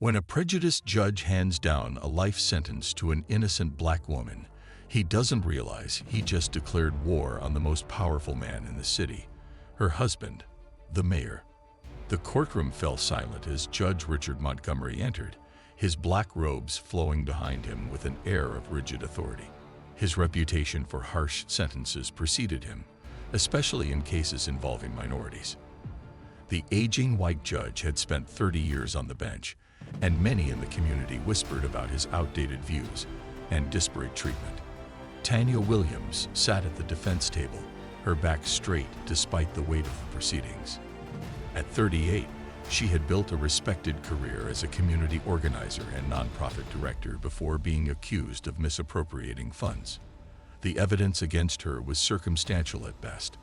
When a prejudiced judge hands down a life sentence to an innocent black woman, he doesn't realize he just declared war on the most powerful man in the city, her husband, the mayor. The courtroom fell silent as Judge Richard Montgomery entered, his black robes flowing behind him with an air of rigid authority. His reputation for harsh sentences preceded him, especially in cases involving minorities. The aging white judge had spent 30 years on the bench, and many in the community whispered about his outdated views and disparate treatment. Tanya Williams sat at the defense table, her back straight despite the weight of the proceedings. At 38, she had built a respected career as a community organizer and nonprofit director before being accused of misappropriating funds. The evidence against her was circumstantial at best,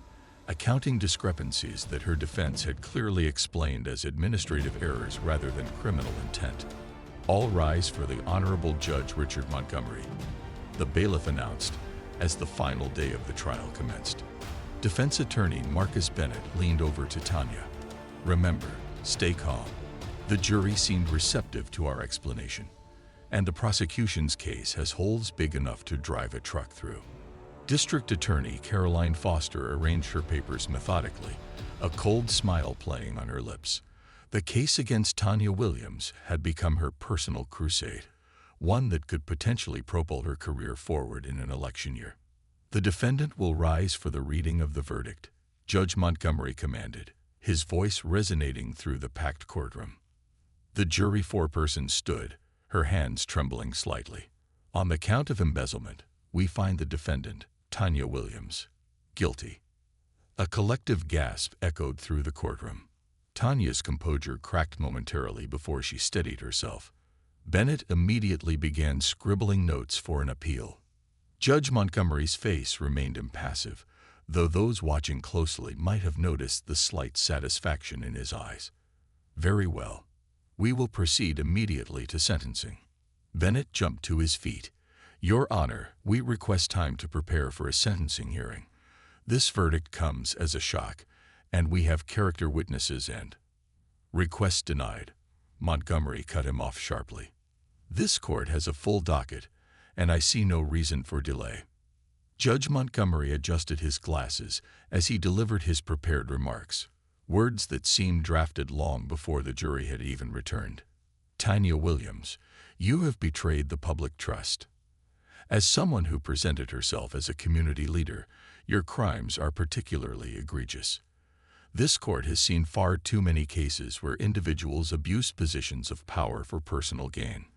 accounting discrepancies that her defense had clearly explained as administrative errors rather than criminal intent. All rise for the Honorable Judge Richard Montgomery, the bailiff announced as the final day of the trial commenced. Defense attorney Marcus Bennett leaned over to Tanya. "Remember, stay calm." The jury seemed receptive to our explanation, and the prosecution's case has holes big enough to drive a truck through. District Attorney Caroline Foster arranged her papers methodically, a cold smile playing on her lips. The case against Tanya Williams had become her personal crusade, one that could potentially propel her career forward in an election year. "The defendant will rise for the reading of the verdict," Judge Montgomery commanded, his voice resonating through the packed courtroom. The jury foreperson stood, her hands trembling slightly. "On the count of embezzlement, we find the defendant, Tanya Williams, guilty." A collective gasp echoed through the courtroom. Tanya's composure cracked momentarily before she steadied herself. Bennett immediately began scribbling notes for an appeal. Judge Montgomery's face remained impassive, though those watching closely might have noticed the slight satisfaction in his eyes. "Very well. We will proceed immediately to sentencing." Bennett jumped to his feet. "Your Honor, we request time to prepare for a sentencing hearing. This verdict comes as a shock, and we have character witnesses and—" "Request denied," Montgomery cut him off sharply. "This court has a full docket, and I see no reason for delay." Judge Montgomery adjusted his glasses as he delivered his prepared remarks, words that seemed drafted long before the jury had even returned. "Tanya Williams, you have betrayed the public trust. As someone who presented herself as a community leader, your crimes are particularly egregious. This court has seen far too many cases where individuals abuse positions of power for personal gain."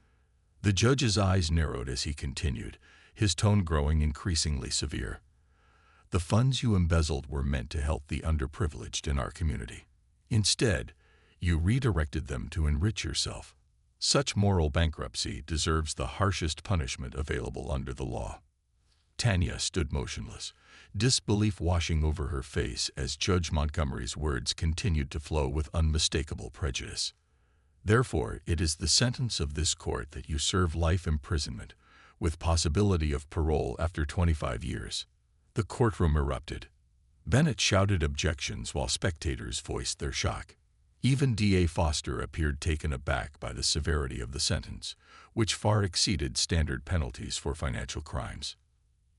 The judge's eyes narrowed as he continued, his tone growing increasingly severe. "The funds you embezzled were meant to help the underprivileged in our community. Instead, you redirected them to enrich yourself. Such moral bankruptcy deserves the harshest punishment available under the law." Tanya stood motionless, disbelief washing over her face as Judge Montgomery's words continued to flow with unmistakable prejudice. "Therefore, it is the sentence of this court that you serve life imprisonment, with possibility of parole after 25 years. The courtroom erupted. Bennett shouted objections while spectators voiced their shock. Even D.A. Foster appeared taken aback by the severity of the sentence, which far exceeded standard penalties for financial crimes.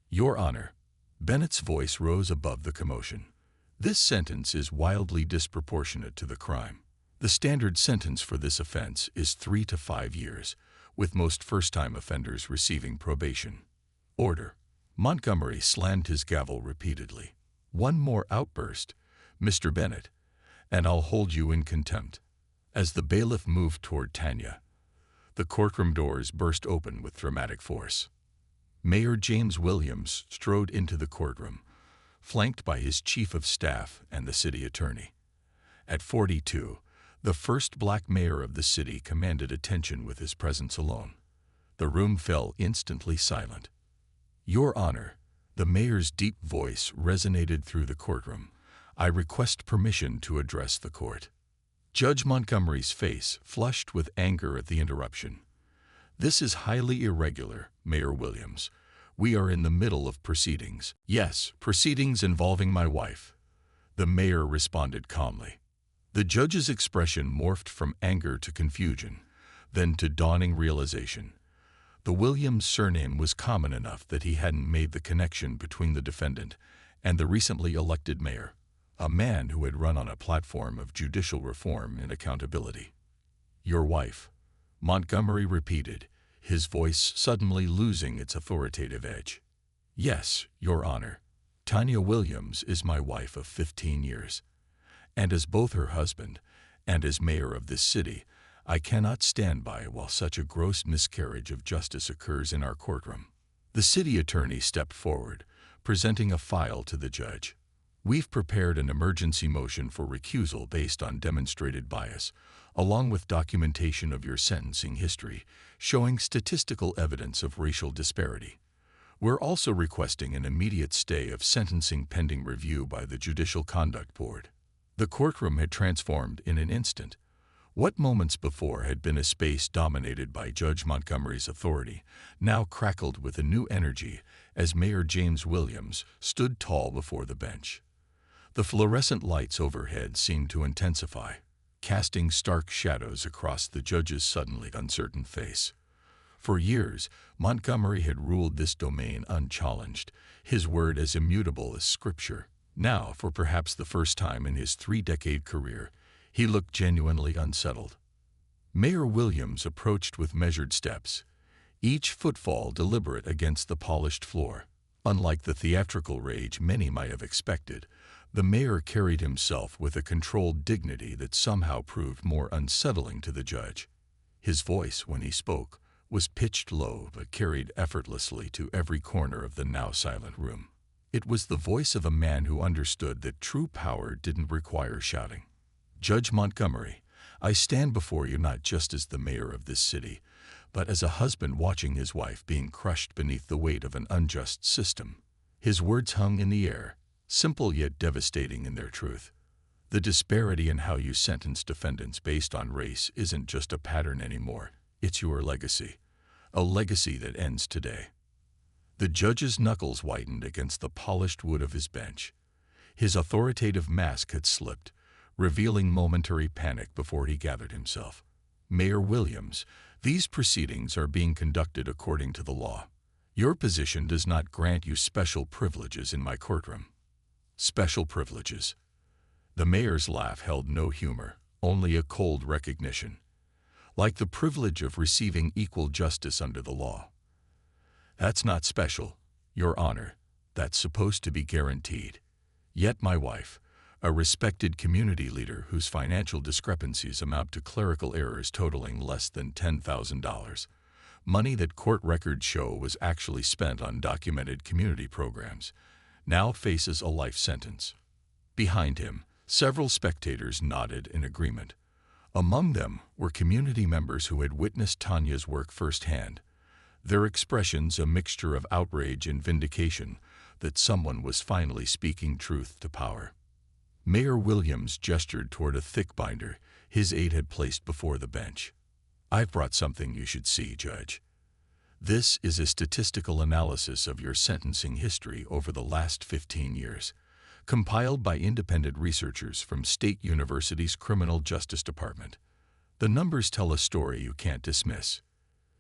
"Your Honor," Bennett's voice rose above the commotion, "this sentence is wildly disproportionate to the crime. The standard sentence for this offense is 3 to 5 years, with most first-time offenders receiving probation." "Order." Montgomery slammed his gavel repeatedly. "One more outburst, Mr. Bennett, and I'll hold you in contempt." As the bailiff moved toward Tanya, the courtroom doors burst open with dramatic force. Mayor James Williams strode into the courtroom, flanked by his chief of staff and the city attorney. At 42, the first black mayor of the city commanded attention with his presence alone. The room fell instantly silent. "Your Honor," the mayor's deep voice resonated through the courtroom, "I request permission to address the court." Judge Montgomery's face flushed with anger at the interruption. "This is highly irregular, Mayor Williams. We are in the middle of proceedings." "Yes, proceedings involving my wife," the mayor responded calmly. The judge's expression morphed from anger to confusion, then to dawning realization. The Williams surname was common enough that he hadn't made the connection between the defendant and the recently elected mayor, a man who had run on a platform of judicial reform and accountability. "Your wife," Montgomery repeated, his voice suddenly losing its authoritative edge. "Yes, Your Honor. Tanya Williams is my wife of 15 years. And as both her husband and as mayor of this city, I cannot stand by while such a gross miscarriage of justice occurs in our courtroom." The city attorney stepped forward, presenting a file to the judge. "We've prepared an emergency motion for recusal based on demonstrated bias, along with documentation of your sentencing history, showing statistical evidence of racial disparity. We're also requesting an immediate stay of sentencing pending review by the Judicial Conduct Board." The courtroom had transformed in an instant. What moments before had been a space dominated by Judge Montgomery's authority now crackled with a new energy as Mayor James Williams stood tall before the bench. The fluorescent lights overhead seemed to intensify, casting stark shadows across the judge's suddenly uncertain face. For years, Montgomery had ruled this domain unchallenged, his word as immutable as scripture. Now, for perhaps the first time in his 3-decade career, he looked genuinely unsettled. Mayor Williams approached with measured steps, each footfall deliberate against the polished floor. Unlike the theatrical rage many might have expected, the mayor carried himself with a controlled dignity that somehow proved more unsettling to the judge. His voice, when he spoke, was pitched low but carried effortlessly to every corner of the now silent room. It was the voice of a man who understood that true power didn't require shouting. "Judge Montgomery, I stand before you not just as the mayor of this city, but as a husband watching his wife being crushed beneath the weight of an unjust system." His words hung in the air, simple yet devastating in their truth. The disparity in how you sentence defendants based on race isn't just a pattern anymore, it's your legacy. A legacy that ends today. The judge's knuckles whitened against the polished wood of his bench. His authoritative mask had slipped, revealing momentary panic before he gathered himself. "Mayor Williams, these proceedings are being conducted according to the law. Your position does not grant you special privileges in my courtroom." Special privileges. The mayor's laugh held no humor, only a cold recognition. "Like the privilege of receiving equal justice under the law. That's not special, Your Honor. That's supposed to be guaranteed. Yet my wife, a respected community leader whose financial discrepancies amount to clerical errors totaling less than $10,000, money that court records show was actually spent on documented community programs, now faces a life sentence." Behind him, several spectators nodded in agreement. Among them were community members who had witnessed Tanya's work firsthand, their expressions a mixture of outrage and vindication that someone was finally speaking truth to power. Mayor Williams gestured toward a thick binder his aide had placed before the bench. "I've brought something you should see, Judge. This is a statistical analysis of your sentencing history over the last 15 years, compiled by independent researchers from State University's Criminal Justice Department. The numbers tell a story you can't dismiss."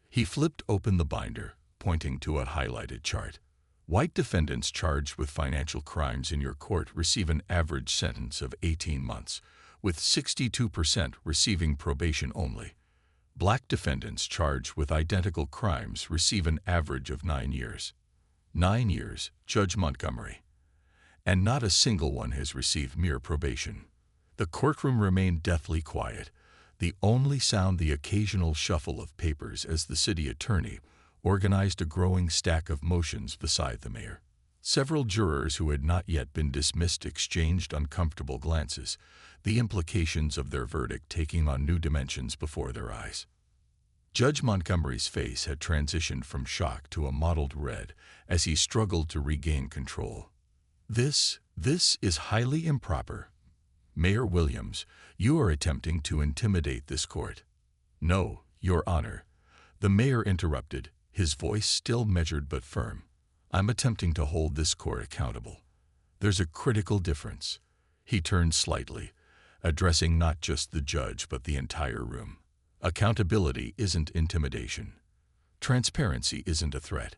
He flipped open the binder, pointing to a highlighted chart. "White defendants charged with financial crimes in your court receive an average sentence of 18 months, with 62% receiving probation only. Black defendants charged with identical crimes receive an average of 9 years. 9 years, Judge Montgomery. And not a single one has received mere probation." The courtroom remained deathly quiet, the only sound the occasional shuffle of papers as the city attorney organized a growing stack of motions beside the mayor. Several jurors who had not yet been dismissed exchanged uncomfortable glances, the implications of their verdict taking on new dimensions before their eyes. Judge Montgomery's face had transitioned from shock to a mottled red as he struggled to regain control. This is highly improper. Mayor Williams, you are attempting to intimidate this court." "No, Your Honor," the mayor interrupted, his voice still measured but firm. "I'm attempting to hold this court accountable. There's a critical difference." He turned slightly, addressing not just the judge but the entire room. Accountability isn't intimidation. Transparency isn't a threat.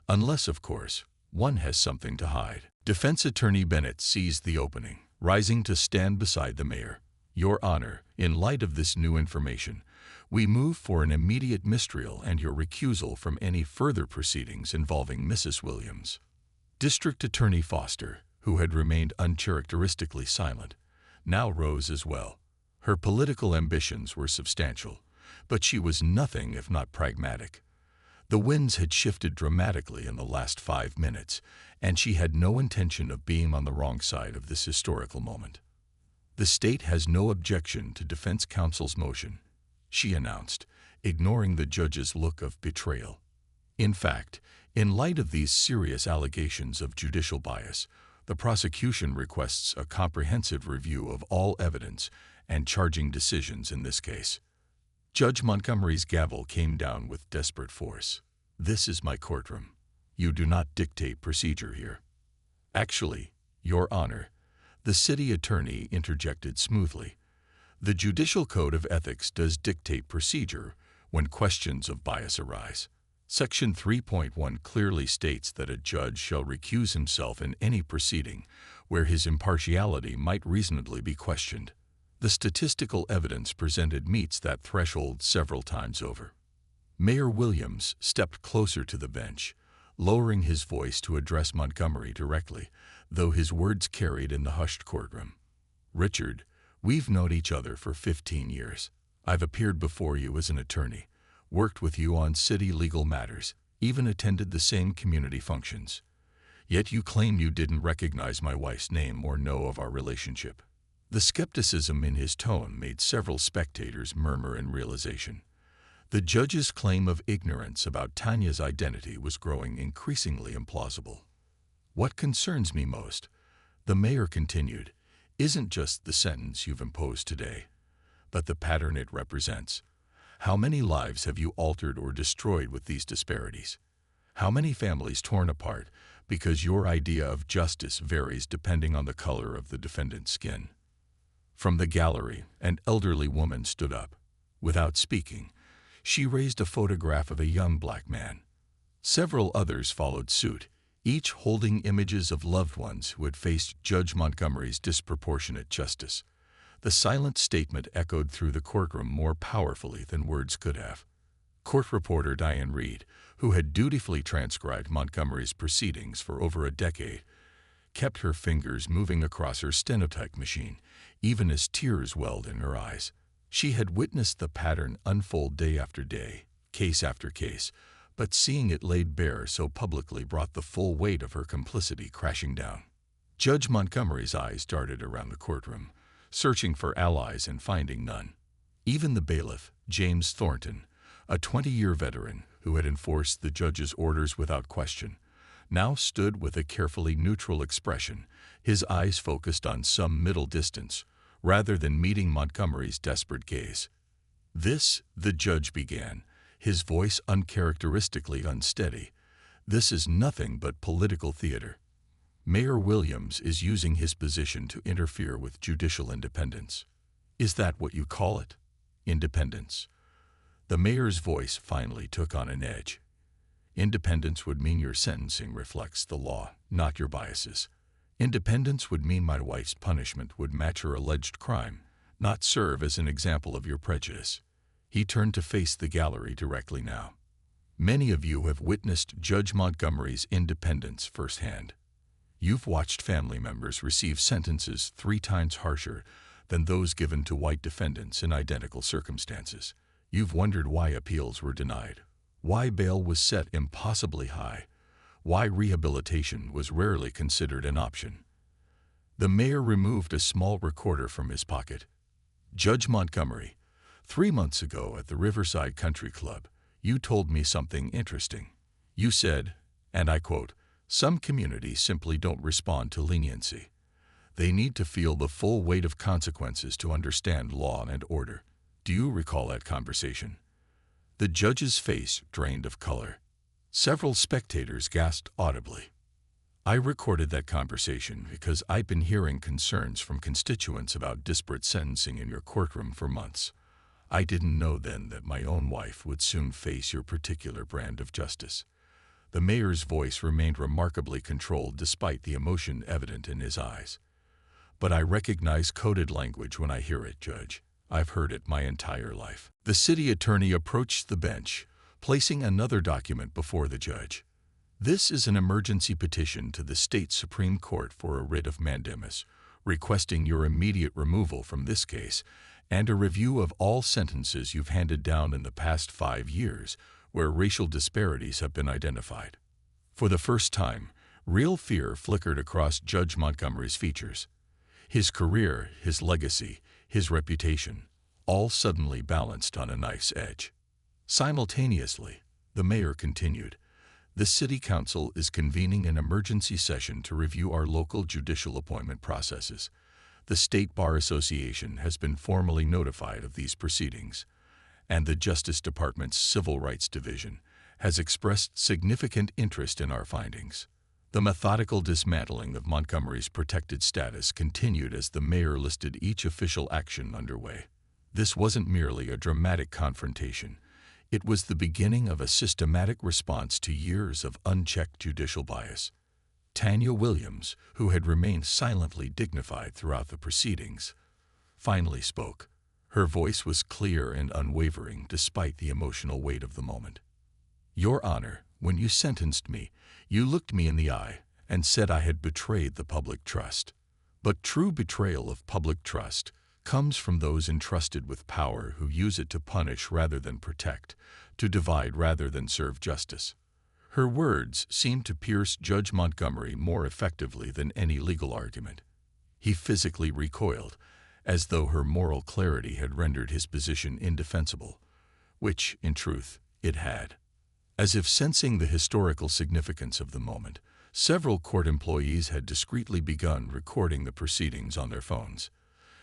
Unless, of course, one has something to hide. Defense Attorney Bennett seized the opening, rising to stand beside the mayor. Your Honor, in light of this new information, we move for an immediate mistrial and your recusal from any further proceedings involving Mrs. Williams. District Attorney Foster, who had remained uncharacteristically silent, now rose as well. Her political ambitions were substantial, but she was nothing if not pragmatic. The winds had shifted dramatically in the last 5 minutes, and she had no intention of being on the wrong side of this historical moment. The state has no objection to defense counsel's motion, she announced, ignoring the judge's look of betrayal. In fact, in light of these serious allegations of judicial bias, the prosecution requests a comprehensive review of all evidence and charging decisions in this case. Judge Montgomery's gavel came down with desperate force. This is my courtroom. You do not dictate procedure here. Actually, Your Honor, the city attorney interjected smoothly. The Judicial Code of Ethics does dictate procedure when questions of bias arise. Section 3.1 clearly states that a judge shall recuse himself in any proceeding where his impartiality might reasonably be questioned. The statistical evidence presented meets that threshold several times over. Mayor Williams stepped closer to the bench, lowering his voice to address Montgomery directly, though his words carried in the hushed courtroom. Richard, we've known each other for 15 years. I've appeared before you as an attorney, worked with you on city legal matters, even attended the same community functions. Yet you claim you didn't recognize my wife's name or know of our relationship. The skepticism in his tone made several spectators murmur in realization. The judge's claim of ignorance about Tanya's identity was growing increasingly implausible. What concerns me most, the mayor continued, isn't just the sentence you've imposed today, but the pattern it represents. How many lives have you altered or destroyed with these disparities? How many families torn apart because your idea of justice varies depending on the color of the defendant's skin? From the gallery, an elderly woman stood up. Without speaking, she raised a photograph of a young black man. Several others followed suit, each holding images of loved ones who had faced Judge Montgomery's disproportionate justice. The silent statement echoed through the courtroom more powerfully than words could have. Court reporter Diane Reed, who had dutifully transcribed Montgomery's proceedings for over a decade, kept her fingers moving across her stenotype machine, even as tears welled in her eyes. She had witnessed the pattern unfold day after day, case after case, but seeing it laid bare so publicly brought the full weight of her complicity crashing down. Judge Montgomery's eyes darted around the courtroom, searching for allies and finding none. Even the bailiff, James Thornton, a 20-year veteran who had enforced the judge's orders without question, now stood with a carefully neutral expression, his eyes focused on some middle distance, rather than meeting Montgomery's desperate gaze. This, the judge began, his voice uncharacteristically unsteady. This is nothing but political theater. Mayor Williams is using his position to interfere with judicial independence. Is that what you call it? Independence? The mayor's voice finally took on an edge. Independence would mean your sentencing reflects the law, not your biases. Independence would mean my wife's punishment would match her alleged crime, not serve as an example of your prejudice. He turned to face the gallery directly now. Many of you have witnessed Judge Montgomery's independence firsthand. You've watched family members receive sentences 3 times harsher than those given to white defendants in identical circumstances. You've wondered why appeals were denied, why bail was set impossibly high, why rehabilitation was rarely considered an option. The mayor removed a small recorder from his pocket. Judge Montgomery, 3 months ago at the Riverside Country Club, you told me something interesting. You said, and I quote, "Some communities simply don't respond to leniency. They need to feel the full weight of consequences to understand law and order." Do you recall that conversation? The judge's face drained of color. Several spectators gasped audibly. I recorded that conversation because I've been hearing concerns from constituents about disparate sentencing in your courtroom for months. I didn't know then that my own wife would soon face your particular brand of justice." The mayor's voice remained remarkably controlled despite the emotion evident in his eyes. "But I recognize coded language when I hear it, Judge. I've heard it my entire life." The city attorney approached the bench, placing another document before the judge. "This is an emergency petition to the state Supreme Court for a writ of mandamus, requesting your immediate removal from this case and a review of all sentences you've handed down in the past 5 years where racial disparities have been identified." For the first time, real fear flickered across Judge Montgomery's features. His career, his legacy, his reputation, all suddenly balanced on a knife's edge. Simultaneously, the mayor continued, "The City Council is convening an emergency session to review our local judicial appointment processes. The State Bar Association has been formally notified of these proceedings, and the Justice Department's Civil Rights Division has expressed significant interest in our findings." The methodical dismantling of Montgomery's protected status continued as the mayor listed each official action underway. This wasn't merely a dramatic confrontation. It was the beginning of a systematic response to years of unchecked judicial bias. Tanya Williams, who had remained silently dignified throughout the proceedings, finally spoke. Her voice was clear and unwavering despite the emotional weight of the moment. "Your Honor, when you sentenced me, you looked me in the eye and said I had betrayed the public trust. But true betrayal of public trust comes from those entrusted with power who use it to punish rather than protect, to divide rather than serve justice." Her words seemed to pierce Judge Montgomery more effectively than any legal argument. He physically recoiled, as though her moral clarity had rendered his position indefensible, which, in truth, it had. As if sensing the historical significance of the moment, several court employees had discreetly begun recording the proceedings on their phones.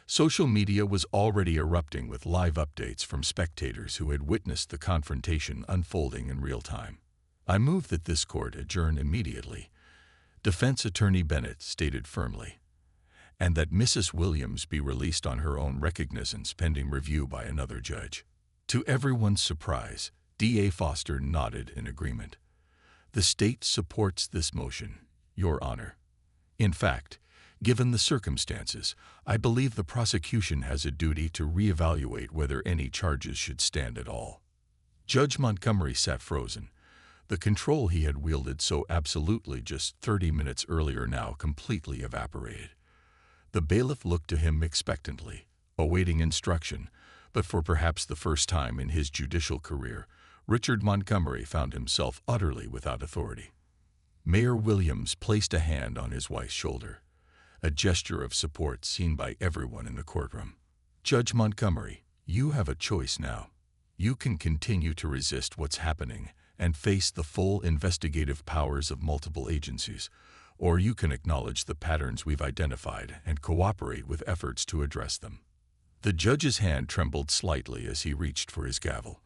Social media was already erupting with live updates from spectators who had witnessed the confrontation unfolding in real time. "I move that this court adjourn immediately," Defense Attorney Bennett stated firmly, "and that Mrs. Williams be released on her own recognizance pending review by another judge." To everyone's surprise, D.A. Foster nodded in agreement. "The state supports this motion, Your Honor. In fact, given the circumstances, I believe the prosecution has a duty to reevaluate whether any charges should stand at all." Judge Montgomery sat frozen. The control he had wielded so absolutely just 30 minutes earlier now completely evaporated. The bailiff looked to him expectantly, awaiting instruction, but for perhaps the first time in his judicial career, Richard Montgomery found himself utterly without authority. Mayor Williams placed a hand on his wife's shoulder, a gesture of support seen by everyone in the courtroom. "Judge Montgomery, you have a choice now. You can continue to resist what's happening and face the full investigative powers of multiple agencies, or you can acknowledge the patterns we've identified and cooperate with efforts to address them." The judge's hand trembled slightly as he reached for his gavel.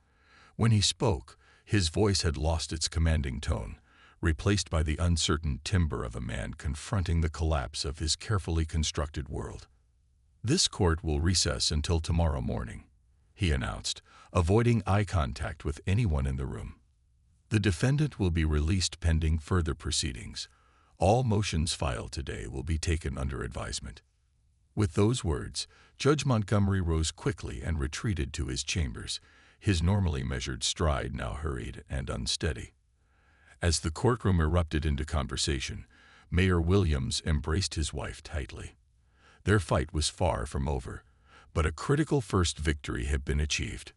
When he spoke, his voice had lost its commanding tone, replaced by the uncertain timbre of a man confronting the collapse of his carefully constructed world. "This court will recess until tomorrow morning," he announced, avoiding eye contact with anyone in the room. "The defendant will be released pending further proceedings. All motions filed today will be taken under advisement." With those words, Judge Montgomery rose quickly and retreated to his chambers, his normally measured stride now hurried and unsteady. As the courtroom erupted into conversation, Mayor Williams embraced his wife tightly. Their fight was far from over, but a critical first victory had been achieved.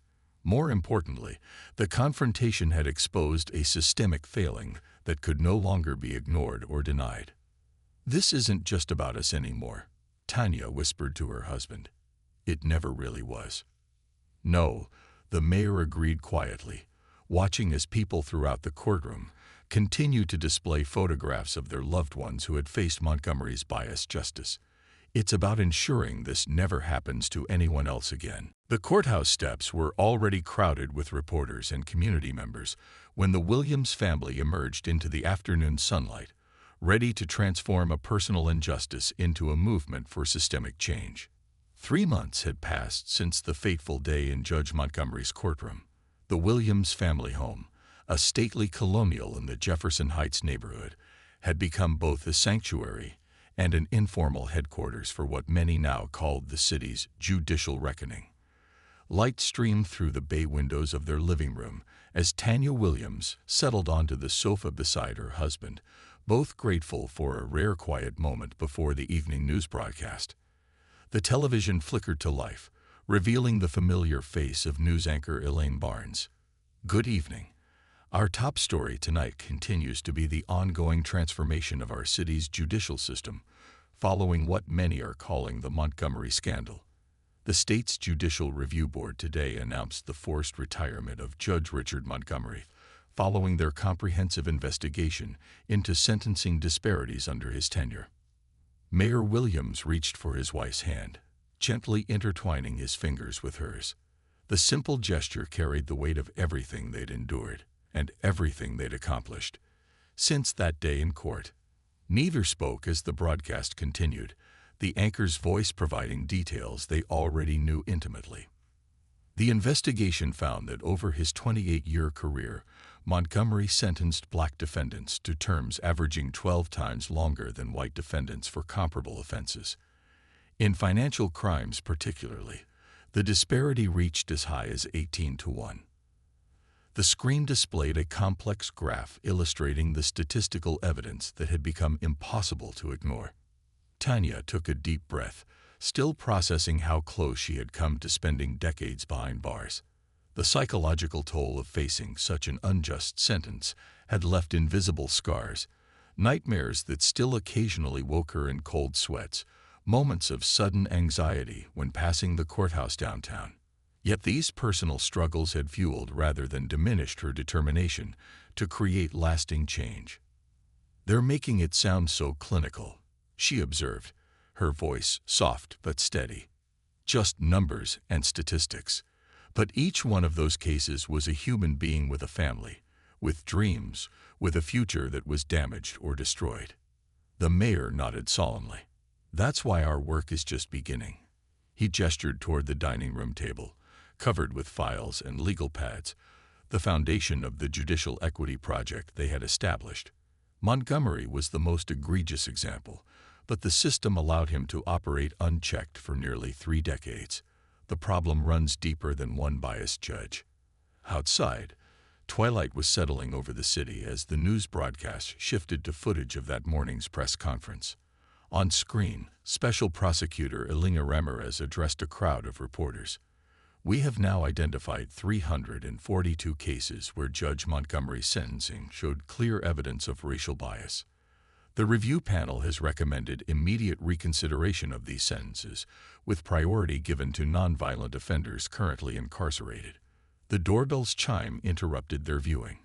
More importantly, the confrontation had exposed a systemic failing that could no longer be ignored or denied. "This isn't just about us anymore," Tanya whispered to her husband. "It never really was." "No," the mayor agreed quietly, watching as people throughout the courtroom continued to display photographs of their loved ones who had faced Montgomery's biased justice. "It's about ensuring this never happens to anyone else again." The courthouse steps were already crowded with reporters and community members when the Williams family emerged into the afternoon sunlight, ready to transform a personal injustice into a movement for systemic change. 3 months had passed since the fateful day in Judge Montgomery's courtroom. The Williams family home, a stately colonial in the Jefferson Heights neighborhood, had become both a sanctuary and an informal headquarters for what many now called the city's judicial reckoning. Light streamed through the bay windows of their living room as Tanya Williams settled onto the sofa beside her husband, both grateful for a rare quiet moment before the evening news broadcast. The television flickered to life, revealing the familiar face of news anchor Elaine Barnes. Good evening. Our top story tonight continues to be the ongoing transformation of our city's judicial system, following what many are calling the Montgomery scandal. The state's Judicial Review Board today announced the forced retirement of Judge Richard Montgomery, following their comprehensive investigation into sentencing disparities under his tenure. Mayor Williams reached for his wife's hand, gently intertwining his fingers with hers. The simple gesture carried the weight of everything they'd endured and everything they'd accomplished since that day in court. Neither spoke as the broadcast continued, the anchor's voice providing details they already knew intimately. The investigation found that over his 28-year career, Montgomery sentenced black defendants to terms averaging 12 times longer than white defendants for comparable offenses. In financial crimes particularly, the disparity reached as high as 18-1. The screen displayed a complex graph illustrating the statistical evidence that had become impossible to ignore. Tanya took a deep breath, still processing how close she had come to spending decades behind bars. The psychological toll of facing such an unjust sentence had left invisible scars, nightmares that still occasionally woke her in cold sweats, moments of sudden anxiety when passing the courthouse downtown. Yet these personal struggles had fueled rather than diminished her determination to create lasting change. "They're making it sound so clinical," she observed, her voice soft but steady. "Just numbers and statistics. But each one of those cases was a human being with a family, with dreams, with a future that was damaged or destroyed." The mayor nodded solemnly. "That's why our work is just beginning." He gestured toward the dining room table, covered with files and legal pads, the foundation of the judicial equity project they had established. Montgomery was the most egregious example, but the system allowed him to operate unchecked for nearly 3 decades. The problem runs deeper than one biased judge. Outside, twilight was settling over the city as the news broadcast shifted to footage of that morning's press conference. On screen, Special Prosecutor Elena Ramirez addressed a crowd of reporters. "We have now identified 342 cases where Judge Montgomery's sentencing showed clear evidence of racial bias. The review panel has recommended immediate reconsideration of these sentences, with priority given to nonviolent offenders currently incarcerated." The doorbell's chime interrupted their viewing.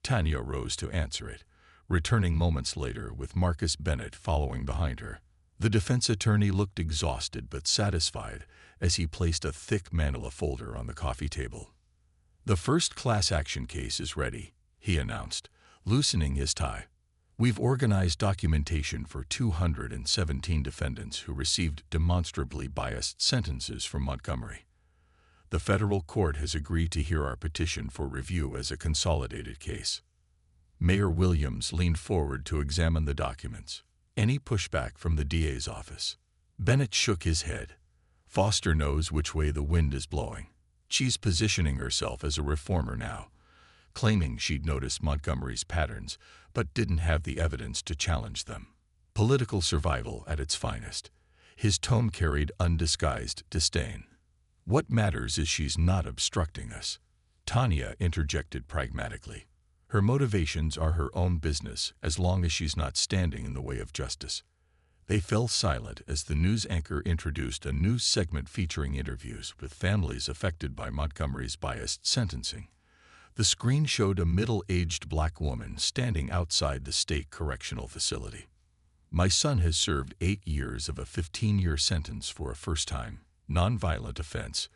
Tanya rose to answer it, returning moments later with Marcus Bennett following behind her. The defense attorney looked exhausted but satisfied as he placed a thick manila folder on the coffee table. "The first class action case is ready," he announced, loosening his tie. "We've organized documentation for 217 defendants who received demonstrably biased sentences from Montgomery. The federal court has agreed to hear our petition for review as a consolidated case." Mayor Williams leaned forward to examine the documents. "Any pushback from the DA's office?" Bennett shook his head. "Foster knows which way the wind is blowing. She's positioning herself as a reformer now, claiming she'd noticed Montgomery's patterns but didn't have the evidence to challenge them. Political survival at its finest." His tone carried undisguised disdain. "What matters is she's not obstructing us," Tanya interjected pragmatically. "Her motivations are her own business as long as she's not standing in the way of justice." They fell silent as the news anchor introduced a new segment featuring interviews with families affected by Montgomery's biased sentencing. The screen showed a middle-aged black woman standing outside the state correctional facility. "My son has served 8 years of a 15-year sentence for a first-time, nonviolent offense,"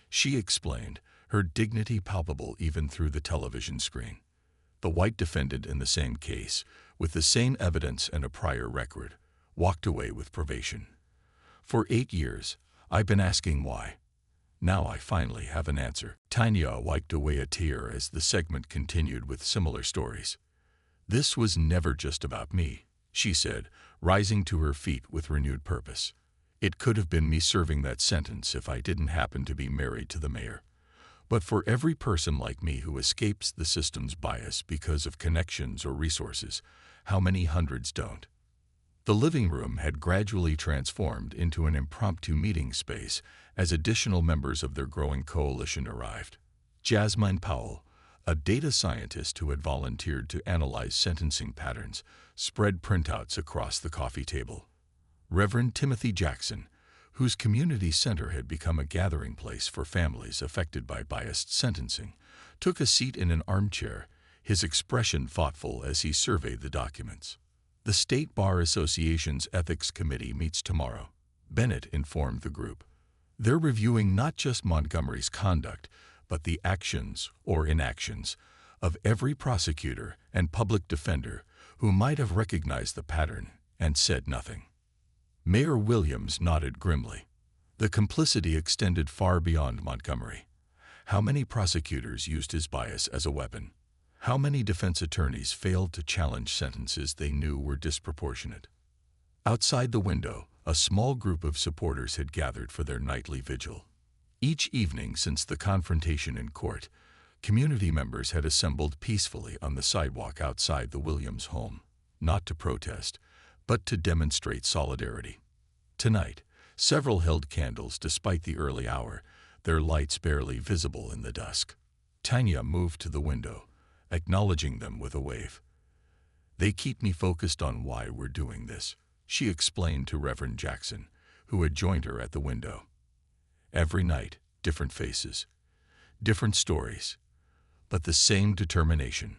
she explained, her dignity palpable even through the television screen. The white defendant in the same case, with the same evidence and a prior record, walked away with probation. "For 8 years, I've been asking why. Now I finally have an answer. Tanya wiped away a tear as the segment continued with similar stories. This was never just about me, she said, rising to her feet with renewed purpose. It could have been me serving that sentence if I didn't happen to be married to the mayor. But for every person like me who escapes the system's bias because of connections or resources, how many hundreds don't? The living room had gradually transformed into an impromptu meeting space as additional members of their growing coalition arrived. Jasmine Powell, a data scientist who had volunteered to analyze sentencing patterns, spread printouts across the coffee table. Reverend Timothy Jackson, whose community center had become a gathering place for families affected by biased sentencing, took a seat in an armchair, his expression thoughtful as he surveyed the documents. The State Bar Association's Ethics Committee meets tomorrow, Bennett informed the group. They're reviewing not just Montgomery's conduct, but the actions or inactions of every prosecutor and public defender who might have recognized the pattern and said nothing. Mayor Williams nodded grimly. The complicity extended far beyond Montgomery. How many prosecutors used his bias as a weapon? How many defense attorneys failed to challenge sentences they knew were disproportionate? Outside the window, a small group of supporters had gathered for their nightly vigil. Each evening since the confrontation in court, community members had assembled peacefully on the sidewalk outside the Williams home, not to protest, but to demonstrate solidarity. Tonight, several held candles despite the early hour, their lights barely visible in the dusk. Tanya moved to the window, acknowledging them with a wave. They keep me focused on why we're doing this, she explained to Reverend Jackson, who had joined her at the window. Every night, different faces, different stories, but the same determination.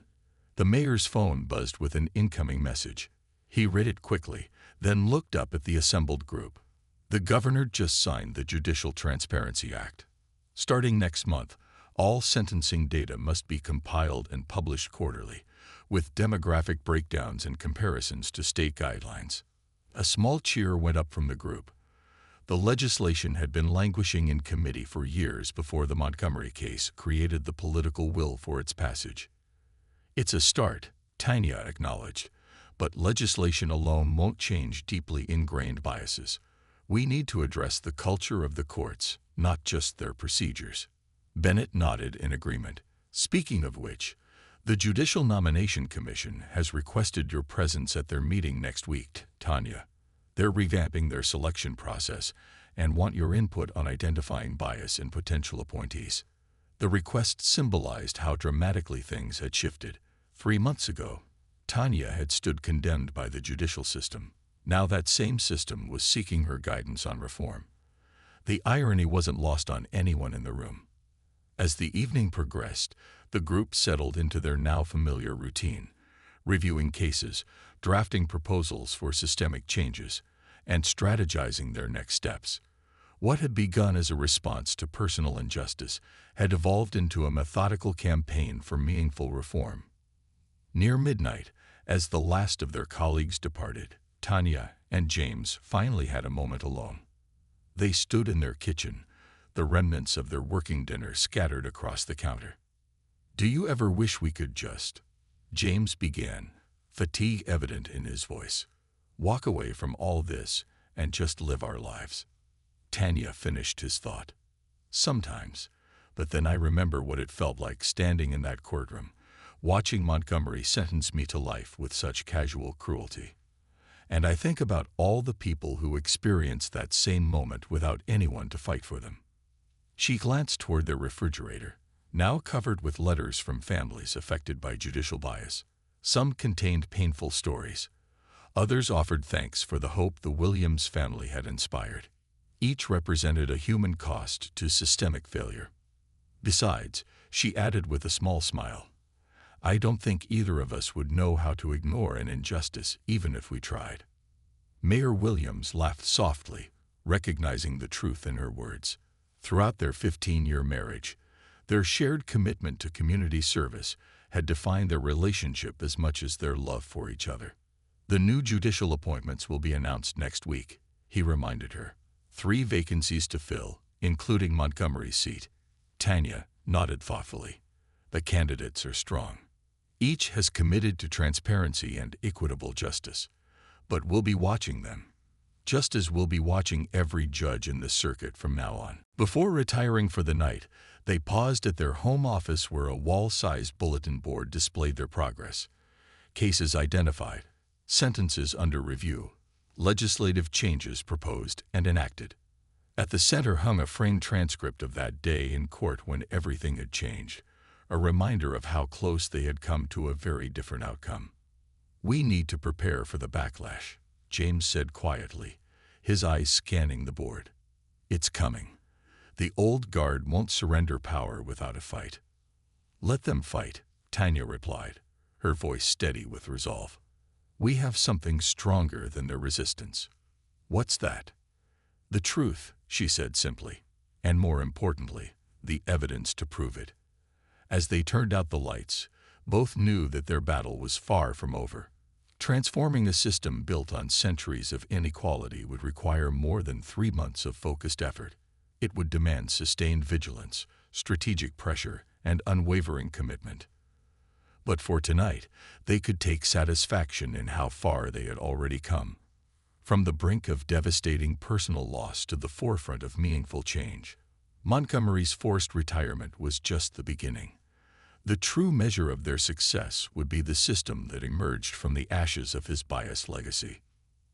The mayor's phone buzzed with an incoming message. He read it quickly, then looked up at the assembled group. The governor just signed the Judicial Transparency Act. Starting next month, all sentencing data must be compiled and published quarterly, with demographic breakdowns and comparisons to state guidelines. A small cheer went up from the group. The legislation had been languishing in committee for years before the Montgomery case created the political will for its passage. It's a start, Tanya acknowledged, but legislation alone won't change deeply ingrained biases. We need to address the culture of the courts, not just their procedures. Bennett nodded in agreement. Speaking of which, the Judicial Nomination Commission has requested your presence at their meeting next week, Tanya. They're revamping their selection process and want your input on identifying bias in potential appointees. The request symbolized how dramatically things had shifted. 3 months ago, Tanya had stood condemned by the judicial system. Now that same system was seeking her guidance on reform. The irony wasn't lost on anyone in the room. As the evening progressed, the group settled into their now familiar routine, reviewing cases, drafting proposals for systemic changes, and strategizing their next steps. What had begun as a response to personal injustice had evolved into a methodical campaign for meaningful reform. Near midnight, as the last of their colleagues departed, Tanya and James finally had a moment alone. They stood in their kitchen, the remnants of their working dinner scattered across the counter. "Do you ever wish we could just," James began, fatigue evident in his voice, "walk away from all this and just live our lives?" Tanya finished his thought. "Sometimes, but then I remember what it felt like standing in that courtroom, watching Montgomery sentence me to life with such casual cruelty. And I think about all the people who experienced that same moment without anyone to fight for them." She glanced toward their refrigerator, now covered with letters from families affected by judicial bias. Some contained painful stories. Others offered thanks for the hope the Williams family had inspired. Each represented a human cost to systemic failure. Besides, she added with a small smile, "I don't think either of us would know how to ignore an injustice even if we tried." Mayor Williams laughed softly, recognizing the truth in her words. Throughout their 15-year marriage, their shared commitment to community service had defined their relationship as much as their love for each other. "The new judicial appointments will be announced next week," he reminded her. 3 vacancies to fill, including Montgomery's seat. Tanya nodded thoughtfully. The candidates are strong. Each has committed to transparency and equitable justice. But we'll be watching them, just as we'll be watching every judge in this circuit from now on. Before retiring for the night, they paused at their home office where a wall-sized bulletin board displayed their progress. Cases identified, sentences under review, legislative changes proposed and enacted. At the center hung a framed transcript of that day in court when everything had changed, a reminder of how close they had come to a very different outcome. "We need to prepare for the backlash," James said quietly, his eyes scanning the board. "It's coming. The old guard won't surrender power without a fight." "Let them fight," Tanya replied, her voice steady with resolve. "We have something stronger than their resistance." "What's that?" "The truth," she said simply, "and more importantly, the evidence to prove it." As they turned out the lights, both knew that their battle was far from over. Transforming a system built on centuries of inequality would require more than 3 months of focused effort. It would demand sustained vigilance, strategic pressure, and unwavering commitment. But for tonight, they could take satisfaction in how far they had already come. From the brink of devastating personal loss to the forefront of meaningful change, Montgomery's forced retirement was just the beginning. The true measure of their success would be the system that emerged from the ashes of his biased legacy.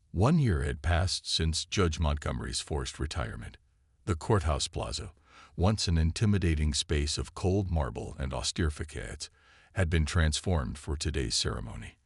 1 year had passed since Judge Montgomery's forced retirement. The courthouse plaza, once an intimidating space of cold marble and austere facades, had been transformed for today's ceremony.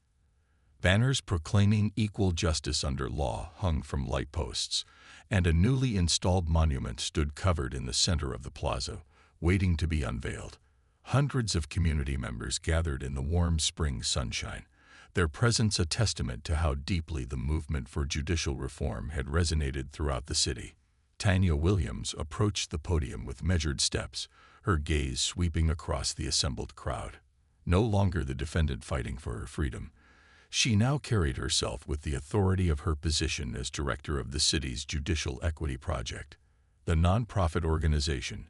Banners proclaiming equal justice under law hung from light posts, and a newly installed monument stood covered in the center of the plaza, waiting to be unveiled. Hundreds of community members gathered in the warm spring sunshine, their presence a testament to how deeply the movement for judicial reform had resonated throughout the city. Tanya Williams approached the podium with measured steps, her gaze sweeping across the assembled crowd. No longer the defendant fighting for her freedom, she now carried herself with the authority of her position as director of the city's Judicial Equity Project. The nonprofit organization,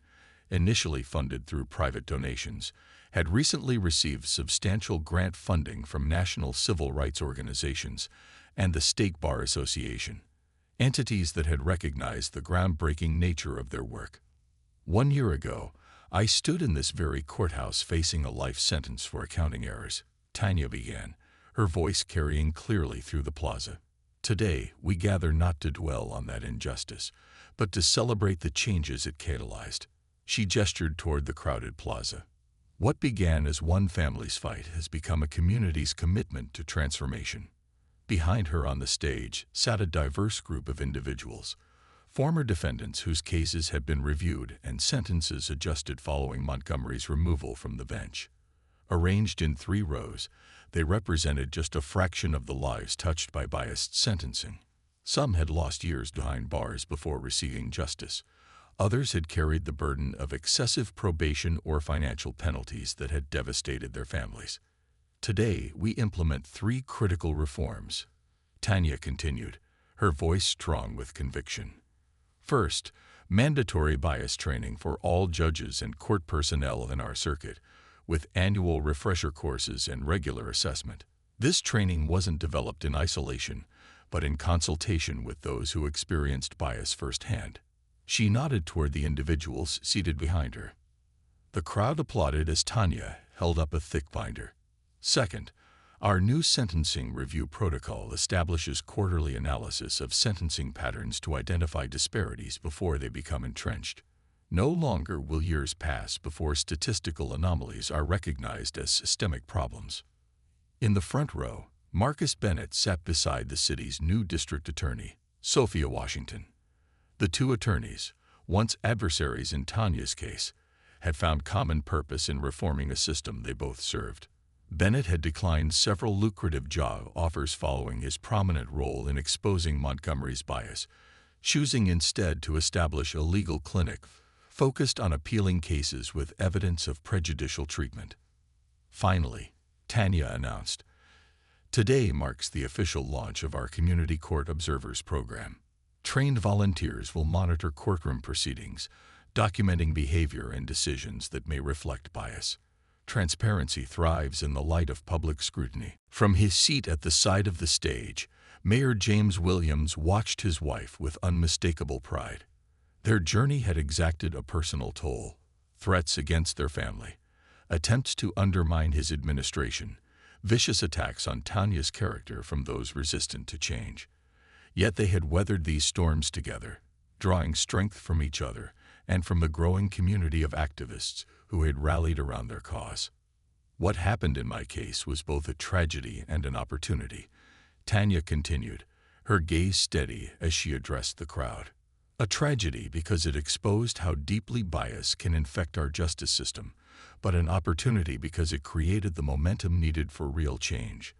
initially funded through private donations, had recently received substantial grant funding from national civil rights organizations and the State Bar Association, entities that had recognized the groundbreaking nature of their work. 1 year ago, I stood in this very courthouse facing a life sentence for accounting errors, Tanya began, her voice carrying clearly through the plaza. Today, we gather not to dwell on that injustice, but to celebrate the changes it catalyzed. She gestured toward the crowded plaza. What began as one family's fight has become a community's commitment to transformation. Behind her on the stage sat a diverse group of individuals, former defendants whose cases had been reviewed and sentences adjusted following Montgomery's removal from the bench. Arranged in 3 rows, they represented just a fraction of the lives touched by biased sentencing. Some had lost years behind bars before receiving justice. Others had carried the burden of excessive probation or financial penalties that had devastated their families. Today, we implement 3 critical reforms, Tanya continued, her voice strong with conviction. First, mandatory bias training for all judges and court personnel in our circuit, with annual refresher courses and regular assessment. This training wasn't developed in isolation, but in consultation with those who experienced bias firsthand. She nodded toward the individuals seated behind her. The crowd applauded as Tanya held up a thick binder. Second, our new sentencing review protocol establishes quarterly analysis of sentencing patterns to identify disparities before they become entrenched. No longer will years pass before statistical anomalies are recognized as systemic problems. In the front row, Marcus Bennett sat beside the city's new district attorney, Sophia Washington. The 2 attorneys, once adversaries in Tanya's case, had found common purpose in reforming a system they both served. Bennett had declined several lucrative job offers following his prominent role in exposing Montgomery's bias, choosing instead to establish a legal clinic focused on appealing cases with evidence of prejudicial treatment. Finally, Tanya announced, "Today marks the official launch of our Community Court Observers program. Trained volunteers will monitor courtroom proceedings, documenting behavior and decisions that may reflect bias. Transparency thrives in the light of public scrutiny. From his seat at the side of the stage, Mayor James Williams watched his wife with unmistakable pride. Their journey had exacted a personal toll: threats against their family, attempts to undermine his administration, vicious attacks on Tanya's character from those resistant to change. Yet they had weathered these storms together, drawing strength from each other and from the growing community of activists who had rallied around their cause. What happened in my case was both a tragedy and an opportunity, Tanya continued, her gaze steady as she addressed the crowd. A tragedy because it exposed how deeply bias can infect our justice system, but an opportunity because it created the momentum needed for real change.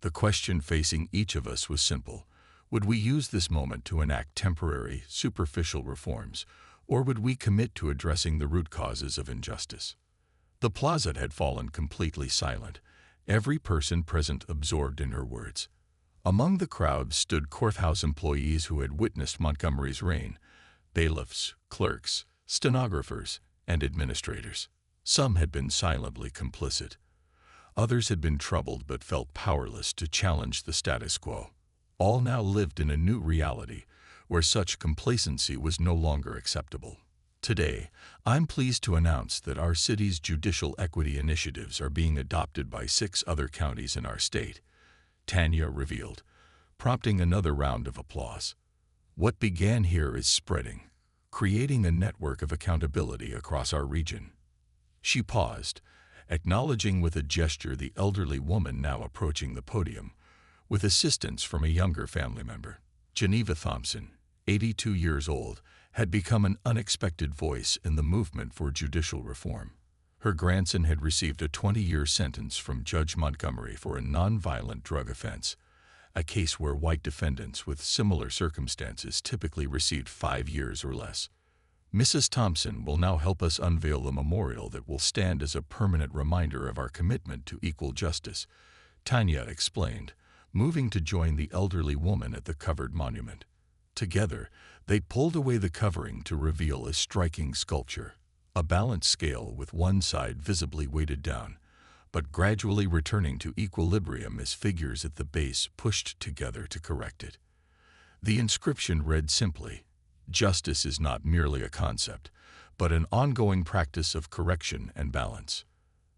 The question facing each of us was simple: would we use this moment to enact temporary, superficial reforms, or would we commit to addressing the root causes of injustice? The plaza had fallen completely silent, every person present absorbed in her words. Among the crowd stood courthouse employees who had witnessed Montgomery's reign: bailiffs, clerks, stenographers, and administrators. Some had been silently complicit. Others had been troubled but felt powerless to challenge the status quo. All now lived in a new reality, where such complacency was no longer acceptable. Today, I'm pleased to announce that our city's judicial equity initiatives are being adopted by 6 other counties in our state, Tanya revealed, prompting another round of applause. What began here is spreading, creating a network of accountability across our region. She paused, acknowledging with a gesture the elderly woman now approaching the podium, with assistance from a younger family member. Geneva Thompson, 82 years old, had become an unexpected voice in the movement for judicial reform. Her grandson had received a 20-year sentence from Judge Montgomery for a nonviolent drug offense, a case where white defendants with similar circumstances typically received 5 years or less. Mrs. Thompson will now help us unveil a memorial that will stand as a permanent reminder of our commitment to equal justice, Tanya explained, moving to join the elderly woman at the covered monument. Together, they pulled away the covering to reveal a striking sculpture, a balanced scale with one side visibly weighted down, but gradually returning to equilibrium as figures at the base pushed together to correct it. The inscription read simply, "Justice is not merely a concept, but an ongoing practice of correction and balance."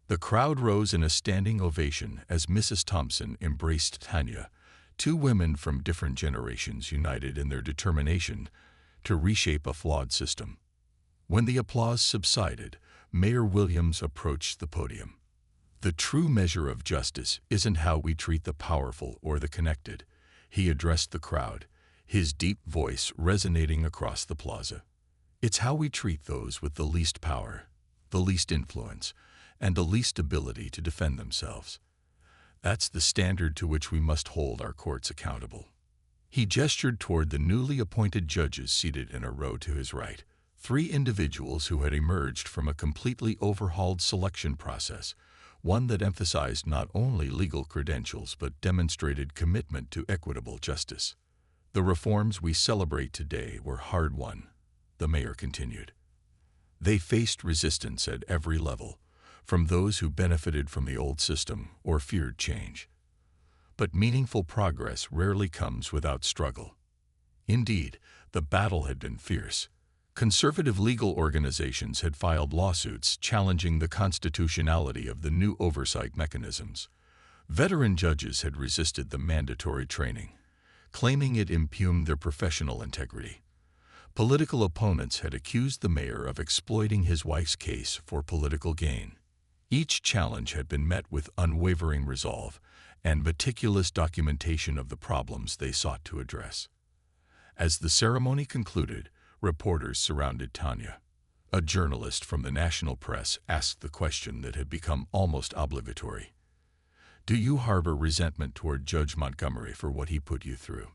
The crowd rose in a standing ovation as Mrs. Thompson embraced Tanya, 2 women from different generations united in their determination to reshape a flawed system. When the applause subsided, Mayor Williams approached the podium. "The true measure of justice isn't how we treat the powerful or the connected," he addressed the crowd, his deep voice resonating across the plaza. "It's how we treat those with the least power, the least influence, and the least ability to defend themselves. That's the standard to which we must hold our courts accountable." He gestured toward the newly appointed judges seated in a row to his right, 3 individuals who had emerged from a completely overhauled selection process, one that emphasized not only legal credentials but demonstrated commitment to equitable justice. "The reforms we celebrate today were hard-won," the mayor continued. "They faced resistance at every level, from those who benefited from the old system or feared change. But meaningful progress rarely comes without struggle. Indeed, the battle had been fierce. Conservative legal organizations had filed lawsuits challenging the constitutionality of the new oversight mechanisms. Veteran judges had resisted the mandatory training, claiming it impugned their professional integrity. Political opponents had accused the mayor of exploiting his wife's case for political gain. Each challenge had been met with unwavering resolve and meticulous documentation of the problems they sought to address. As the ceremony concluded, reporters surrounded Tanya. A journalist from the national press asked the question that had become almost obligatory: "Do you harbor resentment toward Judge Montgomery for what he put you through?"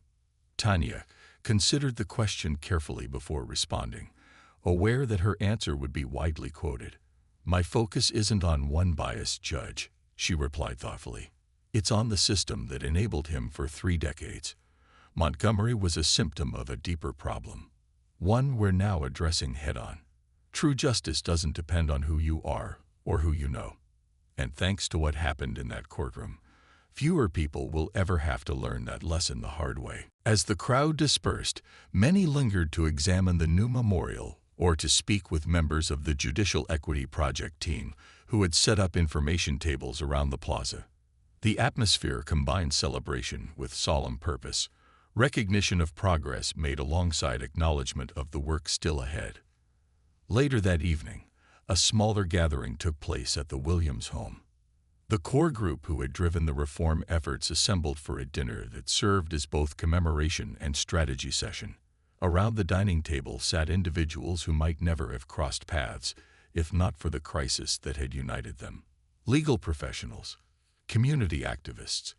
Tanya considered the question carefully before responding, aware that her answer would be widely quoted. "My focus isn't on one biased judge," she replied thoughtfully. "It's on the system that enabled him for 3 decades. Montgomery was a symptom of a deeper problem, one we're now addressing head-on. True justice doesn't depend on who you are or who you know. And thanks to what happened in that courtroom, fewer people will ever have to learn that lesson the hard way. As the crowd dispersed, many lingered to examine the new memorial or to speak with members of the Judicial Equity Project team who had set up information tables around the plaza. The atmosphere combined celebration with solemn purpose, recognition of progress made alongside acknowledgement of the work still ahead. Later that evening, a smaller gathering took place at the Williams home. The core group who had driven the reform efforts assembled for a dinner that served as both commemoration and strategy session. Around the dining table sat individuals who might never have crossed paths if not for the crisis that had united them. Legal professionals, community activists,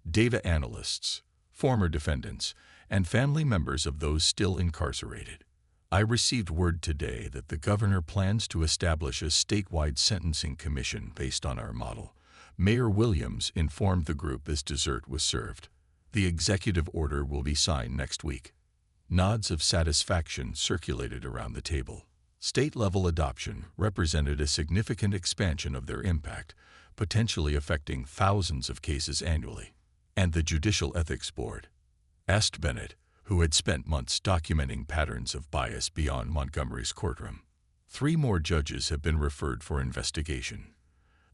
data analysts, former defendants, and family members of those still incarcerated. I received word today that the governor plans to establish a statewide sentencing commission based on our model. Mayor Williams informed the group as dessert was served. The executive order will be signed next week. Nods of satisfaction circulated around the table. State-level adoption represented a significant expansion of their impact, potentially affecting thousands of cases annually. And the Judicial Ethics Board? Asked Bennett, who had spent months documenting patterns of bias beyond Montgomery's courtroom. 3 more judges have been referred for investigation.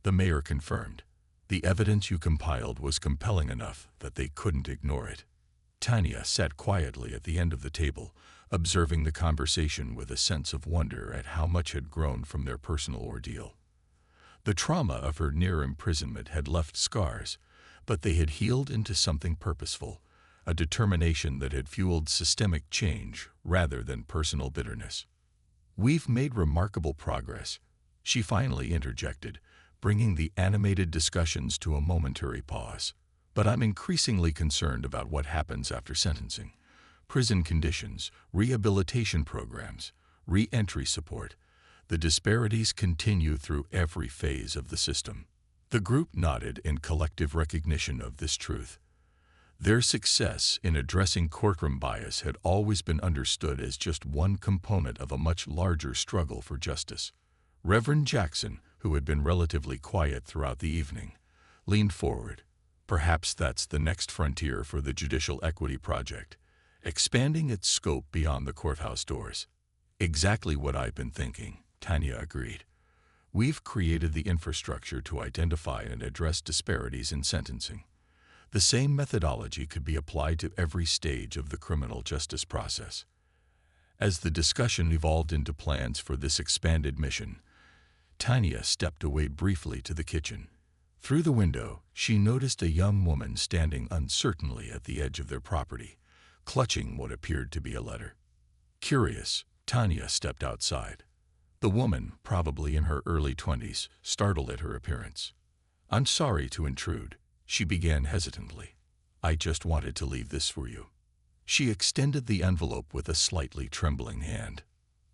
The mayor confirmed. The evidence you compiled was compelling enough that they couldn't ignore it. Tanya sat quietly at the end of the table, observing the conversation with a sense of wonder at how much had grown from their personal ordeal. The trauma of her near imprisonment had left scars, but they had healed into something purposeful, a determination that had fueled systemic change rather than personal bitterness. "We've made remarkable progress," she finally interjected, bringing the animated discussions to a momentary pause. "But I'm increasingly concerned about what happens after sentencing. Prison conditions, rehabilitation programs, re-entry support. The disparities continue through every phase of the system." The group nodded in collective recognition of this truth. Their success in addressing courtroom bias had always been understood as just one component of a much larger struggle for justice. Reverend Jackson, who had been relatively quiet throughout the evening, leaned forward. "Perhaps that's the next frontier for the Judicial Equity Project, expanding its scope beyond the courthouse doors." "Exactly what I've been thinking," Tanya agreed. "We've created the infrastructure to identify and address disparities in sentencing. The same methodology could be applied to every stage of the criminal justice process." As the discussion evolved into plans for this expanded mission, Tanya stepped away briefly to the kitchen. Through the window, she noticed a young woman standing uncertainly at the edge of their property, clutching what appeared to be a letter. Curious, Tanya stepped outside. The woman, probably in her early 20s, startled at her appearance. "I'm sorry to intrude," she began hesitantly. "I just wanted to leave this for you." She extended the envelope with a slightly trembling hand.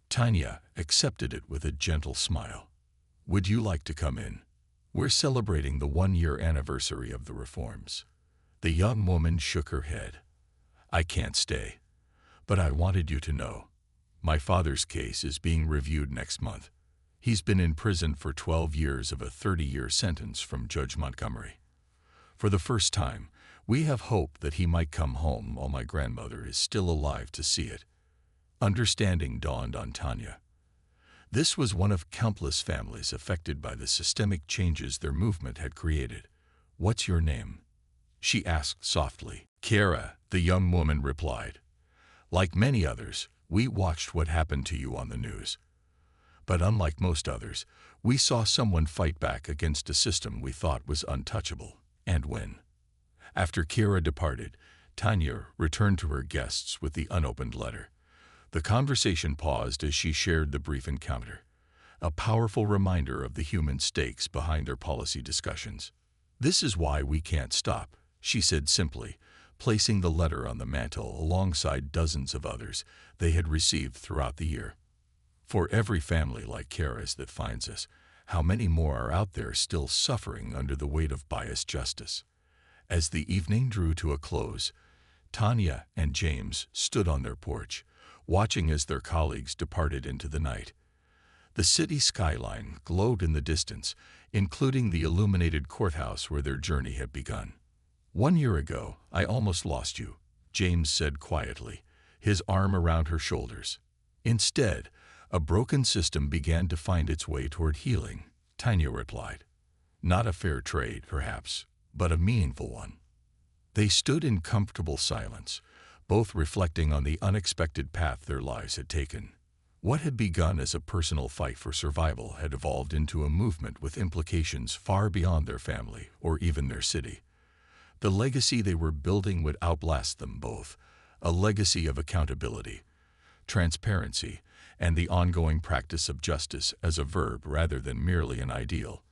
Tanya accepted it with a gentle smile. "Would you like to come in? We're celebrating the 1-year anniversary of the reforms." The young woman shook her head. "I can't stay. But I wanted you to know. My father's case is being reviewed next month. He's been in prison for 12 years of a 30-year sentence from Judge Montgomery. For the first time, we have hope that he might come home while my grandmother is still alive to see it." Understanding dawned on Tanya. This was one of countless families affected by the systemic changes their movement had created. "What's your name?" she asked softly. "Kara," the young woman replied. "Like many others, we watched what happened to you on the news. But unlike most others, we saw someone fight back against a system we thought was untouchable, and win." After Kara departed, Tanya returned to her guests with the unopened letter. The conversation paused as she shared the brief encounter, a powerful reminder of the human stakes behind their policy discussions. "This is why we can't stop," she said simply, placing the letter on the mantel alongside dozens of others they had received throughout the year. "For every family like Kara's that finds us, how many more are out there still suffering under the weight of biased justice?" As the evening drew to a close, Tanya and James stood on their porch, watching as their colleagues departed into the night. The city skyline glowed in the distance, including the illuminated courthouse where their journey had begun. "1 year ago, I almost lost you," James said quietly, his arm around her shoulders. "Instead, a broken system began to find its way toward healing," Tanya replied. "Not a fair trade, perhaps, but a meaningful one." They stood in comfortable silence, both reflecting on the unexpected path their lives had taken. What had begun as a personal fight for survival had evolved into a movement with implications far beyond their family or even their city. The legacy they were building would outlast them both, a legacy of accountability, transparency, and the ongoing practice of justice as a verb rather than merely an ideal.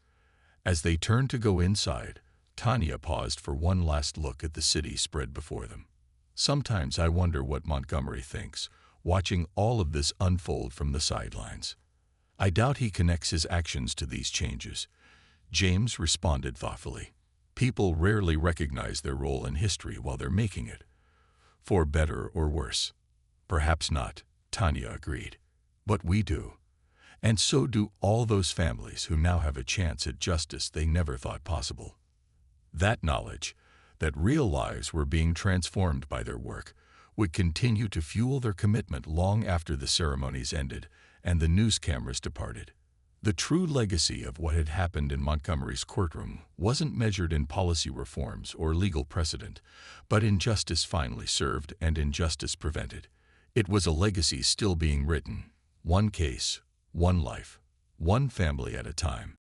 As they turned to go inside, Tanya paused for one last look at the city spread before them. "Sometimes I wonder what Montgomery thinks, watching all of this unfold from the sidelines. I doubt he connects his actions to these changes," James responded thoughtfully. "People rarely recognize their role in history while they're making it. For better or worse." "Perhaps not," Tanya agreed. "But we do. And so do all those families who now have a chance at justice they never thought possible." That knowledge, that real lives were being transformed by their work, would continue to fuel their commitment long after the ceremonies ended and the news cameras departed. The true legacy of what had happened in Montgomery's courtroom wasn't measured in policy reforms or legal precedent, but in justice finally served and injustice prevented. It was a legacy still being written, one case, one life, one family at a time.